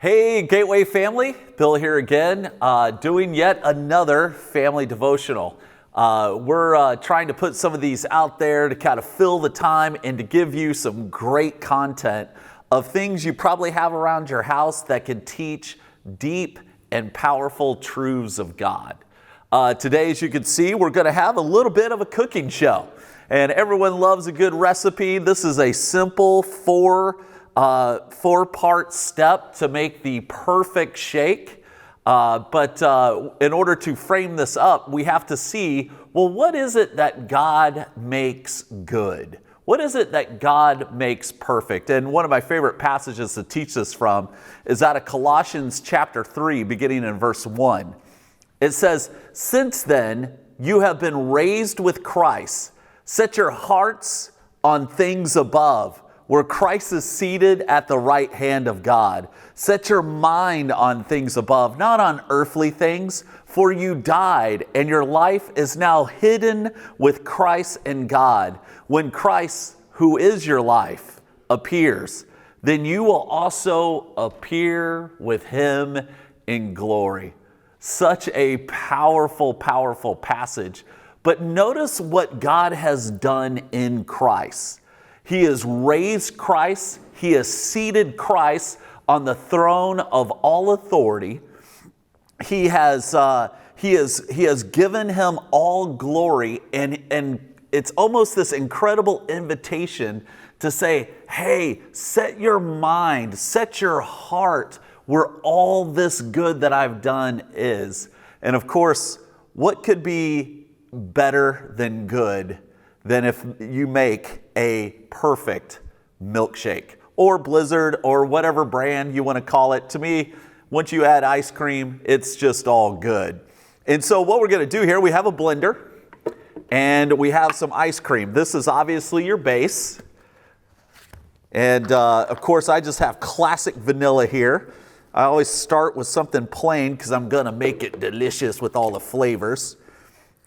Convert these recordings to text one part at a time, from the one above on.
Hey, Gateway family, Bill here again, doing yet another family devotional. We're trying to put some of these out there to kind of fill the time and to give you some great content of things you probably have around your house that can teach deep and powerful truths of God. Today, as you can see, we're going to have a little bit of a cooking show. And everyone loves a good recipe. This is a simple four-part step to make the perfect shake. But in order to frame this up, we have to see, well, what is it that God makes good? What is it that God makes perfect? And one of my favorite passages to teach this from is out of Colossians chapter 3, beginning in verse 1. It says, "Since then you have been raised with Christ. Set your hearts on things above, where Christ is seated at the right hand of God. Set your mind on things above, not on earthly things, for you died, and your life is now hidden with Christ in God. When Christ, who is your life, appears, then you will also appear with him in glory." Such a powerful, powerful passage. But notice what God has done in Christ. He has raised Christ. He has seated Christ on the throne of all authority. He has given him all glory, and it's almost this incredible invitation to say, hey, set your mind, set your heart where all this good that I've done is. And of course, what could be better than good than if you make a perfect milkshake or Blizzard or whatever brand you want to call it. To me, once you add ice cream, it's just all good. And so what we're going to do here, we have a blender and we have some ice cream. This is obviously your base. And of course, I just have classic vanilla here. I always start with something plain because I'm going to make it delicious with all the flavors.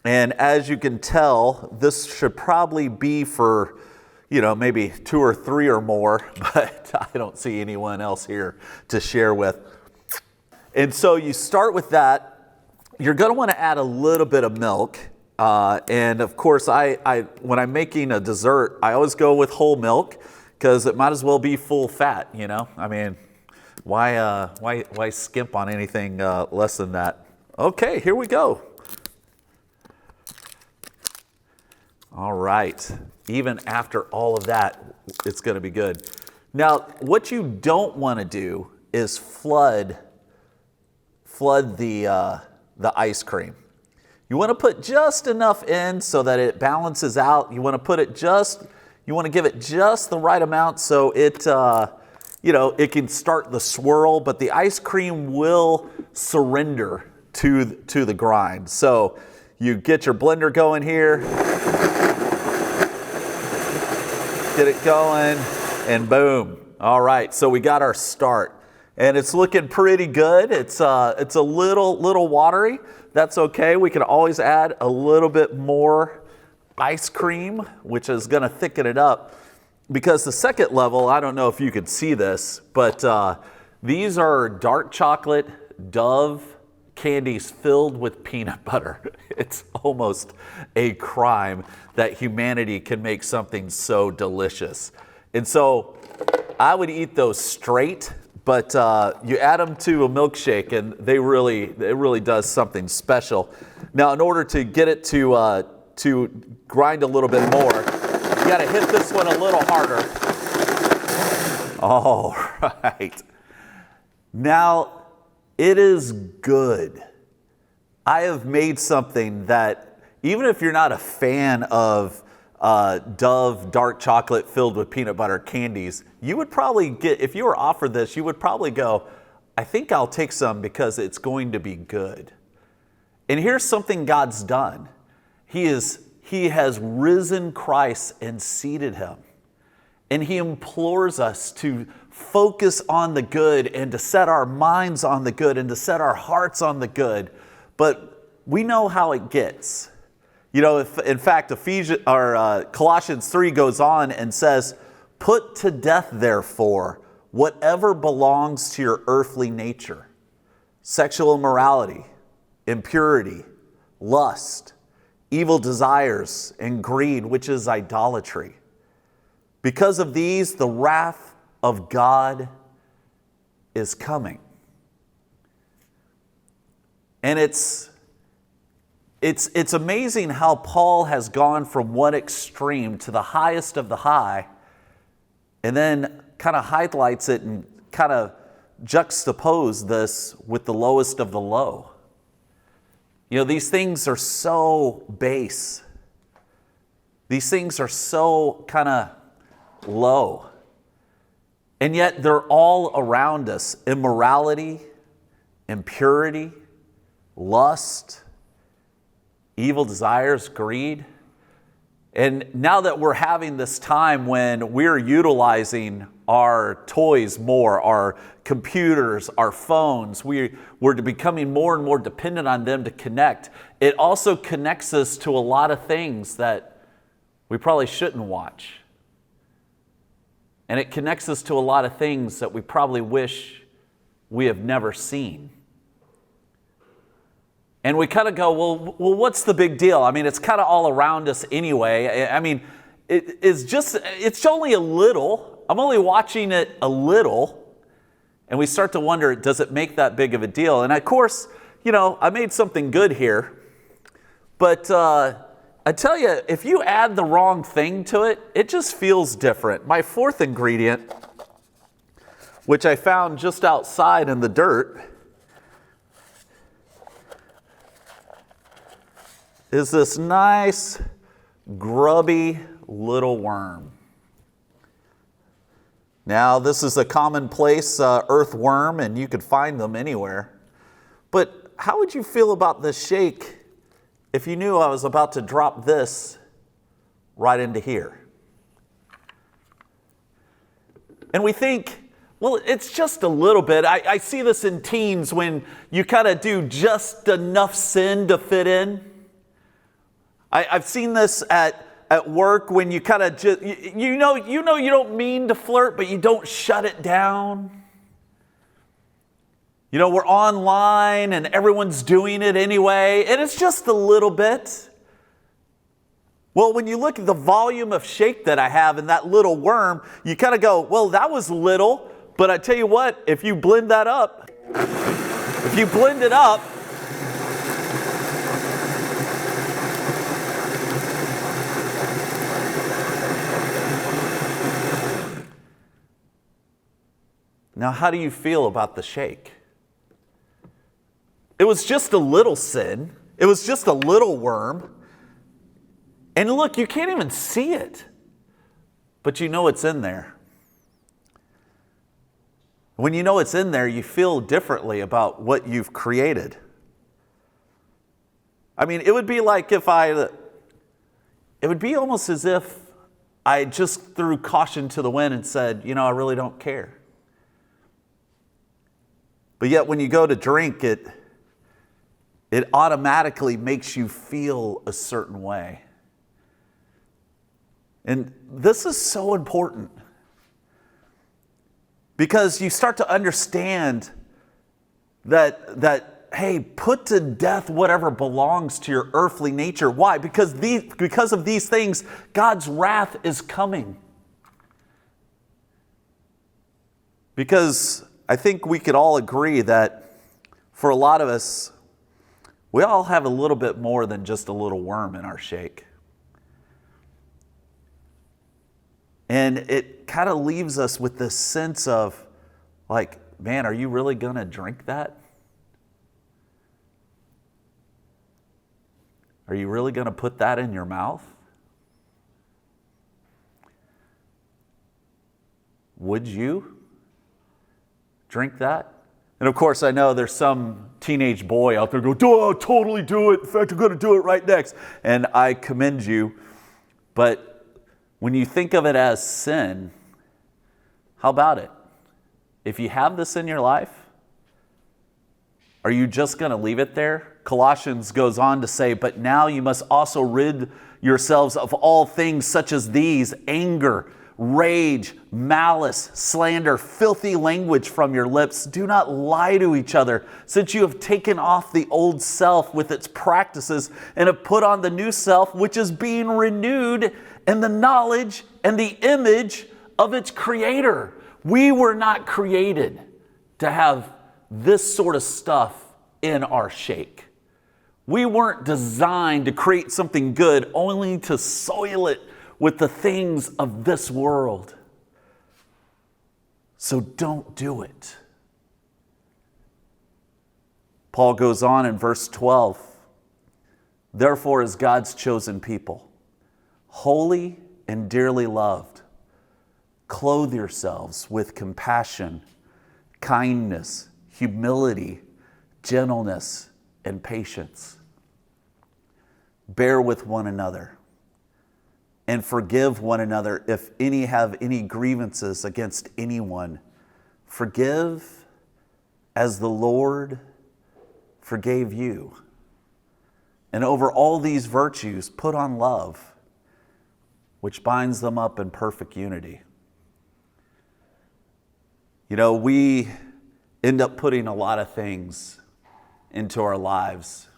And as you can tell, this should probably be for, maybe 2 or 3 or more, but I don't see anyone else here to share with. And so you start with that. You're going to want to add a little bit of milk. And of course, when I'm making a dessert, I always go with whole milk because it might as well be full fat, I mean, why skimp on anything less than that? Okay, here we go. All right, even after all of that, it's going to be good. Now, what you don't want to do is flood the ice cream. You want to put just enough in so that it balances out. You want to give it just the right amount so it can start the swirl, but the ice cream will surrender to the grind. So you get your blender going here, get it going, and boom. All right, so we got our start. And it's looking pretty good. It's a little watery. That's okay. We can always add a little bit more ice cream, which is going to thicken it up. Because the second level, I don't know if you could see this, but these are dark chocolate Dove candies filled with peanut butter. It's almost a crime that humanity can make something so delicious. And so I would eat those straight, but you add them to a milkshake and it really does something special. Now, in order to get it to grind a little bit more, you got to hit this one a little harder. All right. Now, it is good. I have made something that, even if you're not a fan of Dove dark chocolate filled with peanut butter candies, you would probably get, if you were offered this, you would probably go, I think I'll take some because it's going to be good. And here's something God's done. He has risen Christ and seated him. And he implores us to focus on the good and to set our minds on the good and to set our hearts on the good. But we know how it gets. In fact, Colossians 3 goes on and says, "Put to death, therefore, whatever belongs to your earthly nature: sexual immorality, impurity, lust, evil desires, and greed, which is idolatry. Because of these, the wrath of God is coming. And it's amazing how Paul has gone from one extreme to the highest of the high, and then kind of highlights it and kind of juxtapose this with the lowest of the low. You know, these things are so base. These things are so kind of low. And yet they're all around us. Immorality, impurity, lust, evil desires, greed. And now that we're having this time when we're utilizing our toys more, our computers, our phones, we're becoming more and more dependent on them to connect. It also connects us to a lot of things that we probably shouldn't watch. And it connects us to a lot of things that we probably wish we have never seen. And we kind of go, well, what's the big deal? I mean, it's kind of all around us anyway. I mean, it's only a little. I'm only watching it a little. And we start to wonder, does it make that big of a deal? And of course, you know, I made something good here. But I tell you, if you add the wrong thing to it, it just feels different. My fourth ingredient, which I found just outside in the dirt, is this nice, grubby little worm. Now, this is a commonplace earthworm, and you could find them anywhere. But how would you feel about this shake if you knew I was about to drop this right into here? And we think, well, it's just a little bit. I see this in teens when you kind of do just enough sin to fit in. I've seen this at work when you kind of just, you know you don't mean to flirt, but you don't shut it down. You know, we're online and everyone's doing it anyway, and it's just a little bit. Well, when you look at the volume of shake that I have in that little worm, you kind of go, well, that was little, but I tell you what, if you blend it up, now, how do you feel about the shake? It was just a little sin. It was just a little worm. And look, you can't even see it, but you know it's in there. When you know it's in there, you feel differently about what you've created. I mean, it would be like it would be almost as if I just threw caution to the wind and said, you know, I really don't care. But yet when you go to drink, it automatically makes you feel a certain way. And this is so important because you start to understand that hey, put to death whatever belongs to your earthly nature. Why? Because of these things, God's wrath is coming. Because I think we could all agree that for a lot of us, we all have a little bit more than just a little worm in our shake. And it kind of leaves us with this sense of, like, man, are you really going to drink that? Are you really going to put that in your mouth? Would you drink that? And of course, I know there's some teenage boy out there go, oh, I'll totally do it. In fact, I'm going to do it right next. And I commend you. But when you think of it as sin, how about it? If you have this in your life, are you just going to leave it there? Colossians goes on to say, but now you must also rid yourselves of all things such as these: anger, rage, malice, slander, filthy language from your lips. Do not lie to each other, since you have taken off the old self with its practices and have put on the new self, which is being renewed in the knowledge and the image of its creator. We were not created to have this sort of stuff in our shake. We weren't designed to create something good only to soil it with the things of this world. So don't do it. Paul goes on in verse 12. Therefore, as God's chosen people, holy and dearly loved, clothe yourselves with compassion, kindness, humility, gentleness, and patience. Bear with one another and forgive one another if any have any grievances against anyone. Forgive as the Lord forgave you. And over all these virtues, put on love, which binds them up in perfect unity. You know, we end up putting a lot of things into our lives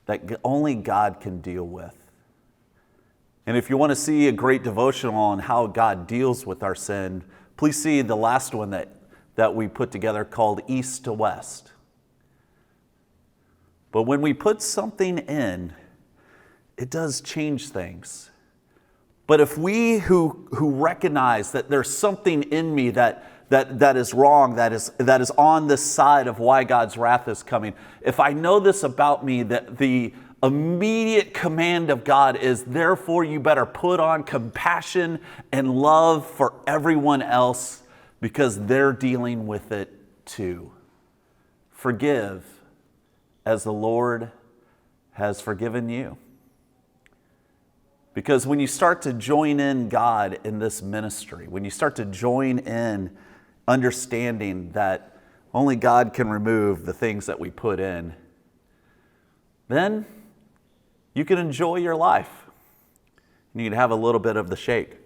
that only God can deal with. And if you want to see a great devotional on how God deals with our sin, please see the last one that we put together called East to West. But when we put something in, it does change things. But if we who recognize that there's something in me that is wrong, that is on this side of why God's wrath is coming, if I know this about me, that the immediate command of God is, therefore you better put on compassion and love for everyone else because they're dealing with it too. Forgive as the Lord has forgiven you. Because when you start to join in God in this ministry, when you start to join in understanding that only God can remove the things that we put in, then you can enjoy your life. And you can have a little bit of the shake.